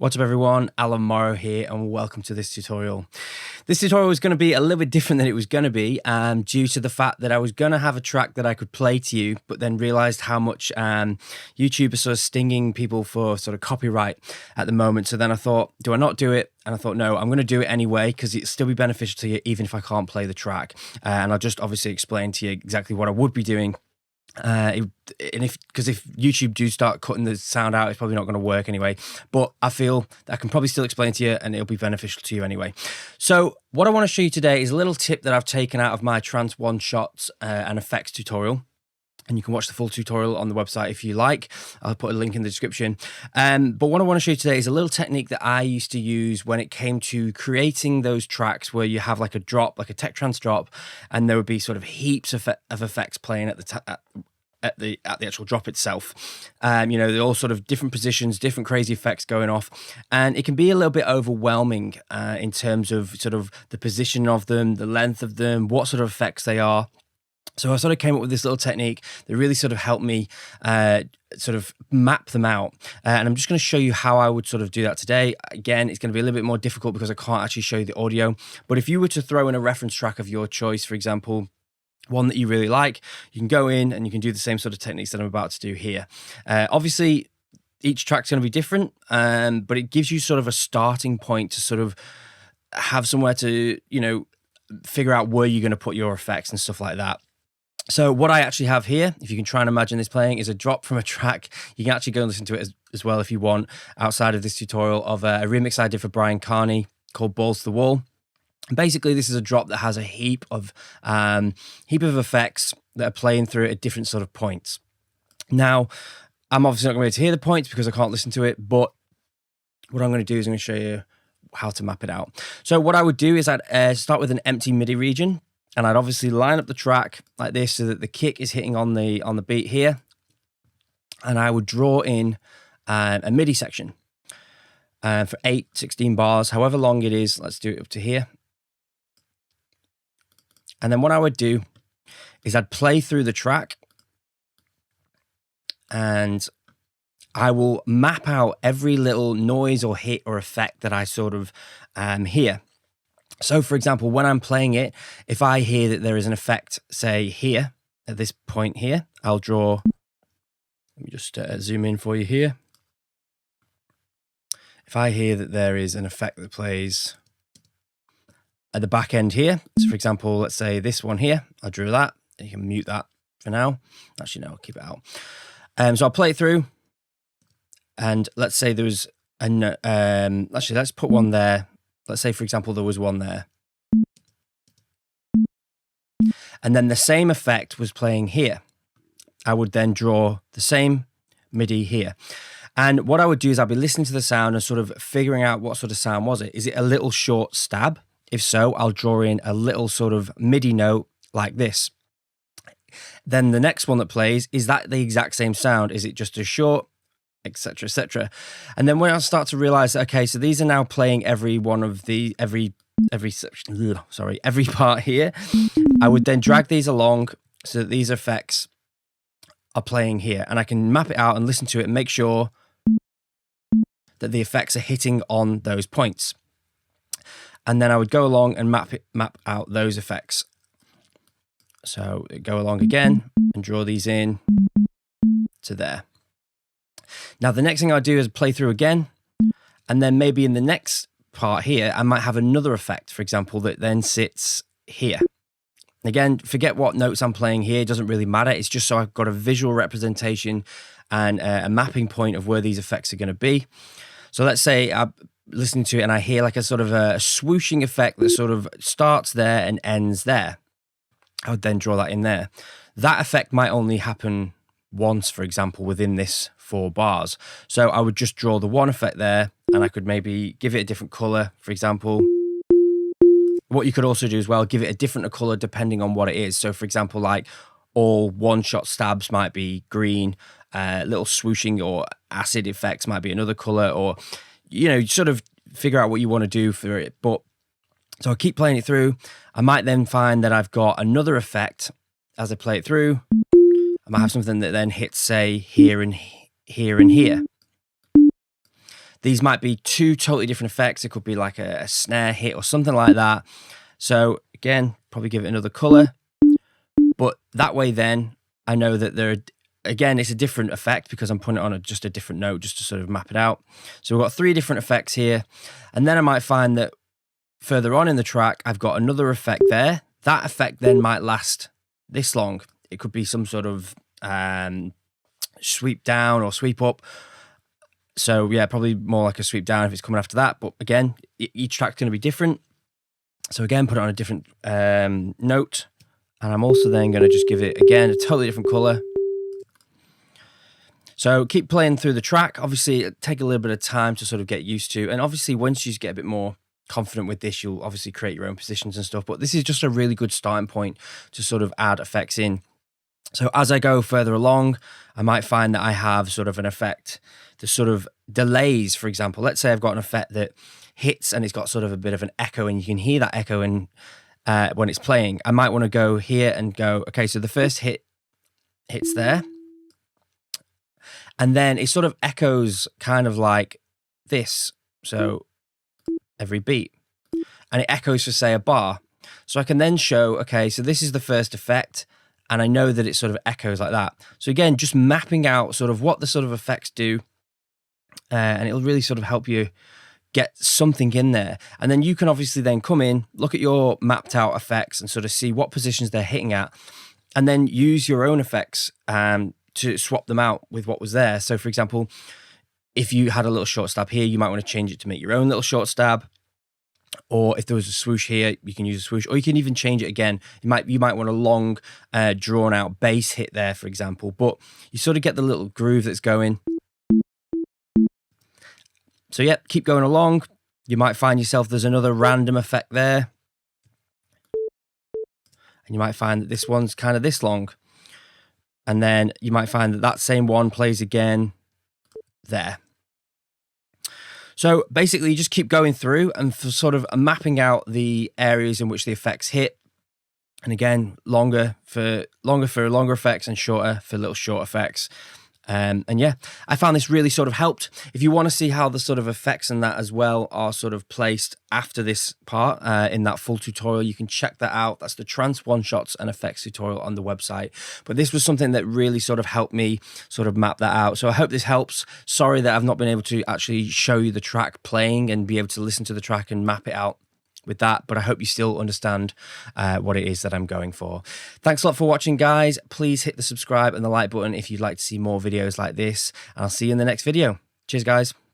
What's up everyone, Allan Morrow here and welcome to this tutorial. This tutorial is going to be a little bit different than it was going to be due to the fact that I was going to have a track that I could play to you, but then realized how much YouTube is sort of stinging people for sort of copyright at the moment. So then I thought, do I not do it? And I thought, no, I'm going to do it anyway because it'll still be beneficial to you even if I can't play the track. And I'll just obviously explain to you exactly what I would be doing. Because if YouTube do start cutting the sound out, it's probably not going to work anyway. But I feel that I can probably still explain to you and it'll be beneficial to you anyway. So what I want to show you today is a little tip that I've taken out of my Trance one-shots and effects tutorial. And you can watch the full tutorial on the website if you like. I'll put a link in the description. But what I want to show you today is a little technique that I used to use when it came to creating those tracks where you have like a drop, like a tech trance drop, and there would be sort of heaps of effects playing at the actual drop itself. You know, they're all sort of different positions, different crazy effects going off, and it can be a little bit overwhelming in terms of sort of the position of them, the length of them, what sort of effects they are. So I sort of came up with this little technique that really sort of helped me sort of map them out. And I'm just going to show you how I would sort of do that today. Again, it's going to be a little bit more difficult because I can't actually show you the audio. But if you were to throw in a reference track of your choice, for example, one that you really like, you can go in and you can do the same sort of techniques that I'm about to do here. Obviously, each track's going to be different, but it gives you sort of a starting point to sort of have somewhere to, you know, figure out where you're going to put your effects and stuff like that. So what I actually have here, if you can try and imagine this playing, is a drop from a track. You can actually go and listen to it as well if you want, outside of this tutorial, of a remix I did for Brian Carney called Balls to the Wall. And basically, this is a drop that has a heap of effects that are playing through it at different sort of points. Now, I'm obviously not going to be able to hear the points because I can't listen to it, but what I'm going to do is I'm going to show you how to map it out. So what I would do is I'd start with an empty MIDI region. And I'd obviously line up the track like this so that the kick is hitting on the beat here. And I would draw in a MIDI section for 8, 16 bars, however long it is. Let's do it up to here. And then what I would do is I'd play through the track and I will map out every little noise or hit or effect that I sort of hear. So, for example, when I'm playing it, if I hear that there is an effect, say here, at this point here, I'll draw, let me just zoom in for you here. If I hear that there is an effect that plays at the back end here, so for example, let's say this one here, I'll draw that. You can mute that for now. Actually, no, I'll keep it out. So I'll play it through, and let's say there was actually, let's put one there. Let's say, for example, there was one there. And then the same effect was playing here. I would then draw the same MIDI here. And what I would do is I'd be listening to the sound and sort of figuring out what sort of sound was it. Is it a little short stab? If so, I'll draw in a little sort of MIDI note like this. Then the next one that plays, is that the exact same sound? Is it just a short, etc., etc. And then when I start to realize that, okay, so these are now playing every one of the every part here, I would then drag these along so that these effects are playing here, and I can map it out and listen to it and make sure that the effects are hitting on those points. And then I would go along and map out those effects. So go along again and draw these in to there. Now, the next thing I do is play through again, and then maybe in the next part here, I might have another effect, for example, that then sits here. Again, forget what notes I'm playing here. It doesn't really matter. It's just so I've got a visual representation and a mapping point of where these effects are going to be. So let's say I'm listening to it and I hear like a sort of a swooshing effect that sort of starts there and ends there. I would then draw that in there. That effect might only happen once, for example, within this 4 bars. So I would just draw the one effect there, and I could maybe give it a different color, for example. What you could also do as well, give it a different color depending on what it is. So for example, like all one-shot stabs might be green, little swooshing or acid effects might be another color, or, you know, sort of figure out what you want to do for it. But so I keep playing it through. I might then find that I've got another effect as I play it through. I might have something that then hits, say, here and here and here. these might be two totally different effects. It could be like a snare hit or something like that. So again, probably give it another color, but that way then I know that again, it's a different effect because I'm putting it on just a different note just to sort of map it out. So we've got 3 different effects here. And then I might find that further on in the track, I've got another effect there. That effect then might last this long. It could be some sort of sweep down or sweep up. So yeah, probably more like a sweep down if it's coming after that. But again, each track's going to be different. So again, put it on a different note. And I'm also then going to just give it, again, a totally different color. So keep playing through the track. Obviously, it'll take a little bit of time to sort of get used to. And obviously, once you get a bit more confident with this, you'll obviously create your own positions and stuff. But this is just a really good starting point to sort of add effects in. So as I go further along, I might find that I have sort of an effect that sort of delays, for example. Let's say I've got an effect that hits and it's got sort of a bit of an echo, and you can hear that echo in, when it's playing. I might want to go here and go, okay, so the first hits there. And then it sort of echoes kind of like this. So every beat. And it echoes for, say, a bar. So I can then show, okay, so this is the first effect. And I know that it sort of echoes like that. So again, just mapping out sort of what the sort of effects do. And it'll really sort of help you get something in there. And then you can obviously then come in, look at your mapped out effects and sort of see what positions they're hitting at. And then use your own effects to swap them out with what was there. So for example, if you had a little short stab here, you might want to change it to make your own little short stab. Or if there was a swoosh here, you can use a swoosh, or you can even change it again. You might want a long, drawn out bass hit there, for example, but you sort of get the little groove that's going. So yeah, keep going along. You might find yourself, there's another random effect there. And you might find that this one's kind of this long. And then you might find that that same one plays again there. So basically, you just keep going through and for sort of mapping out the areas in which the effects hit. And again, longer for longer effects and shorter for little short effects. And yeah, I found this really sort of helped. If you want to see how the sort of effects and that as well are sort of placed after this part in that full tutorial, you can check that out. That's the Trance one-shots and effects tutorial on the website. But this was something that really sort of helped me sort of map that out. So I hope this helps. Sorry that I've not been able to actually show you the track playing and be able to listen to the track and map it out with that, but I hope you still understand what it is that I'm going for. Thanks a lot for watching, guys. Please hit the subscribe and the like button if you'd like to see more videos like this, and I'll see you in the next video. Cheers, guys.